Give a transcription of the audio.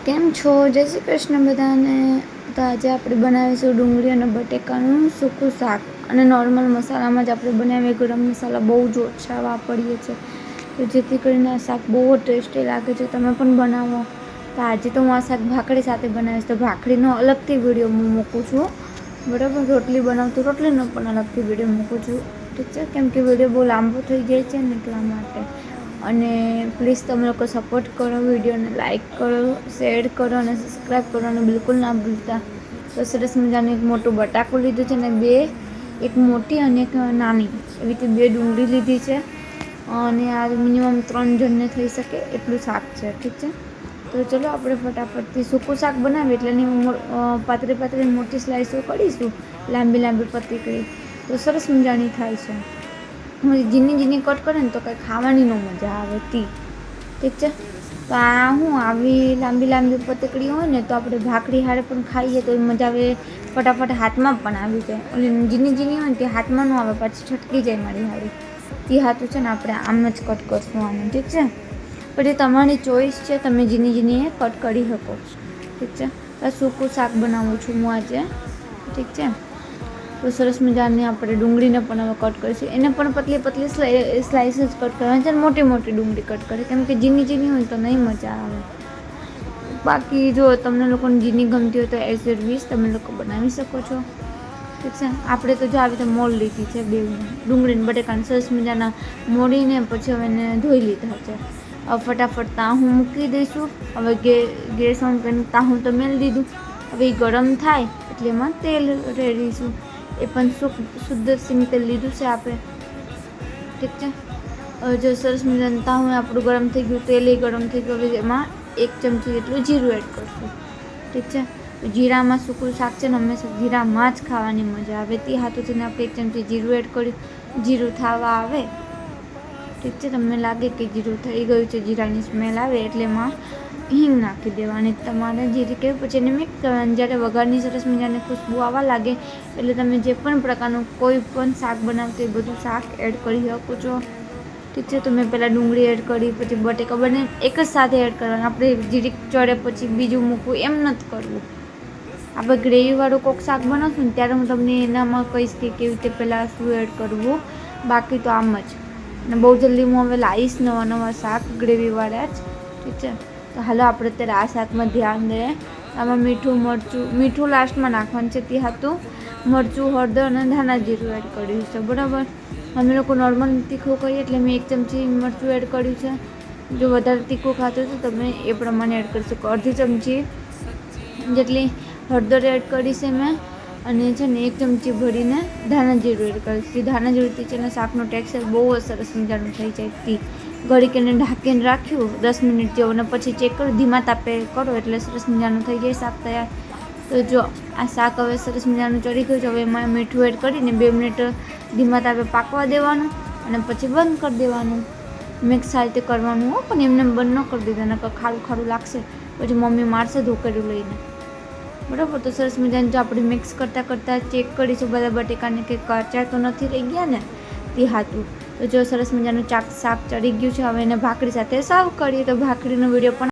કેમ છો? જય શ્રી કૃષ્ણ બધાને. તો આજે આપણે બનાવીશું ડુંગળી અને બટેકાનું સૂકું શાક, અને નોર્મલ મસાલામાં જ આપણે બનાવીએ. ગરમ મસાલા બહુ જ ઓછા વાપરીએ છીએ, તો જેથી કરીને આ શાક બહુ ટેસ્ટી લાગે છે. તમે પણ બનાવો. તો આજે તો હું આ શાક ભાખરી સાથે બનાવીશ, તો ભાખરીનો અલગથી વિડીયો હું મૂકું છું, બરાબર. રોટલી બનાવતું રોટલીનો પણ અલગથી વિડીયો મૂકું છું, ઠીક છે, કેમ કે વિડીયો બહુ લાંબો થઈ જાય છે ને એટલા માટે. અને પ્લીઝ તમે લોકો સપોર્ટ કરો, વિડીયોને લાઇક કરો, શેર કરો અને સબસ્ક્રાઈબ કરવાનું બિલકુલ ના ભૂલતા. તો સરસ મજાનું એક મોટું બટાકું લીધું છે ને એક મોટી અને એક નાની એવી રીતે 2 ડુંગળી લીધી છે, અને આ મિનિમમ 3 જણને થઈ શકે એટલું શાક છે, ઠીક છે. તો ચલો આપણે ફટાફટથી સૂકું શાક બનાવીએ એટલે એની પાતળી મોટી સ્લાઇસો કરીશું, લાંબી પતરી, તો સરસ મજાની થાય છે. ઝીણી કટ કરે ને તો કંઈ ખાવાની ન મજા આવે, ઠીક છે. તો આ આવી લાંબી પતકડી હોય ને તો આપણે ભાખરી હારે પણ ખાઈએ તો મજા આવે, ફટાફટ હાથમાં પણ આવી જાય. ઓલી ઝીણી હોય ને તે હાથમાં ન આવે, પાછી છટકી જાય મારી હારી. તે હાથું છે ને આપણે આમ જ કટ કરશું આનું, ઠીક છે. પણ એ તમારી ચોઈસ છે, તમે ઝીણી કટ કરી શકો, ઠીક છે. તો સૂકું શાક બનાવું છું હું આજે, ઠીક છે. તો સરસ મજાની આપણે ડુંગળીને પણ હવે કટ કરીશું. એને પણ પતલી સ્લાઇસ જ કટ કરવાની છે, મોટી ડુંગળી કટ કરે, કેમ કે ઝીણી હોય તો નહીં મજા આવે. બાકી જો તમને લોકોને ઝીણી ગમતી હોય તો એઝ ઇટ વીસ તમે લોકો બનાવી શકો છો, ઠીક છે. આપણે તો જો આવી રીતે મોળ લીધી છે, 2 ડુંગળીને બટેકાને સરસ મજાના મોળીને પછી હવે એને ધોઈ લીધા છે. હવે ફટાફટ તાહું મૂકી દઈશું. હવે ગેસ ઓન કરીને તાહું તો મેળ દીધું. હવે એ ગરમ થાય એટલે એમાં તેલ રેડીશું. એ પણ શુદ્ધ સિંગ તેલ લીધું છે આપણે, ઠીક છે. જો સરસ મજાનું તાહું આપણું ગરમ થઈ ગયું, તેલ ગરમ થઈ ગયું. હવે એમાં 1 ચમચી જેટલું જીરું એડ કરશું, ઠીક છે. જીરામાં સૂકું શાક છે ને હંમેશા જીરામાં જ ખાવાની મજા આવે. તે હાથું છે ને આપણે 1 ચમચી જીરું એડ કર્યું. જીરું થવા આવે, ઠીક છે, તમને લાગે કે જીરું થઈ ગયું છે, જીરાની સ્મેલ આવે એટલે એમાં હિંગ નાખી દેવાની તમારે જીરી કે પછી એને મિક્સ કરવાની. જ્યારે વઘારની સરસ મજાની ખુશ્બુ આવવા લાગે એટલે તમે જે પણ પ્રકારનું કોઈ પણ શાક બનાવતું એ બધું શાક એડ કરી શકો છો, ઠીક છે. તો મેં પહેલાં ડુંગળી એડ કરી, પછી બટેકા, બંને એક જ સાથે એડ કરવાના. આપણે જીરીક ચડે પછી બીજું મૂકવું એમ નથી કરવું. આપણે ગ્રેવીવાળું કોક શાક બનાવશું ને ત્યારે હું તમને એનામાં કહીશ કે કેવી રીતે પહેલાં શું એડ કરવું. બાકી તો આમ જ. અને બહુ જલ્દી હું હવે લાવીશ નવા શાક ગ્રેવીવાળા જ, ઠીક છે. તો હાલો આપણે અત્યારે આ શાકમાં ધ્યાન દઈએ. આમાં મીઠું લાસ્ટમાં નાખવાનું છે. તે હતું મરચું, હળદર અને ધાણા જીરું એડ કર્યું છે, બરાબર. અમે લોકો નોર્મલ તીખું કરીએ એટલે મેં 1 ચમચી મરચું એડ કર્યું છે. જો વધારે તીખું ખાતું હોય તો તમે એ પ્રમાણે એડ કરી શકો. અડધી ચમચી જેટલી હળદર એડ કરી છે મેં, અને છે ને 1 ચમચી ભરીને ધાણા જીરું એડ કરીશ. ધાણા જીરુંથી છે ને શાકનું ટેક્સચર બહુ જ સરસ મજાનું થઈ જાય. ઘડીક એને ઢાંકીને રાખ્યું 10 મિનિટ જેવું, અને પછી ચેક કરો, ધીમા તાપે કરો એટલે સરસ મજાનું થઈ જાય શાક તૈયાર. તો જો આ શાક હવે સરસ મજાનું ચડી ગયું છે. હવે એમાં મીઠું એડ કરીને 2 મિનિટ ધીમા તાપે પાકવા દેવાનું, અને પછી બંધ કરી દેવાનું. મિક્સ આ રીતે કરવાનું હો, પણ એમને બંધ ન કરી દીધા, નકર ખારું લાગશે, પછી મમ્મી મારશે ધોકેડું લઈને, બરાબર. તો સરસ મજાનું જો આપણે મિક્સ કરતાં ચેક કરીશું બધા બટેકાને કે કાચા તો નથી રહી ગયા ને, તે હાથું. તો જો સરસ મજાનું શાક ચડી ગયું છે. હવે એને ભાખરી સાથે સર્વ કરીએ. તો ભાખરીનો વિડીયો પણ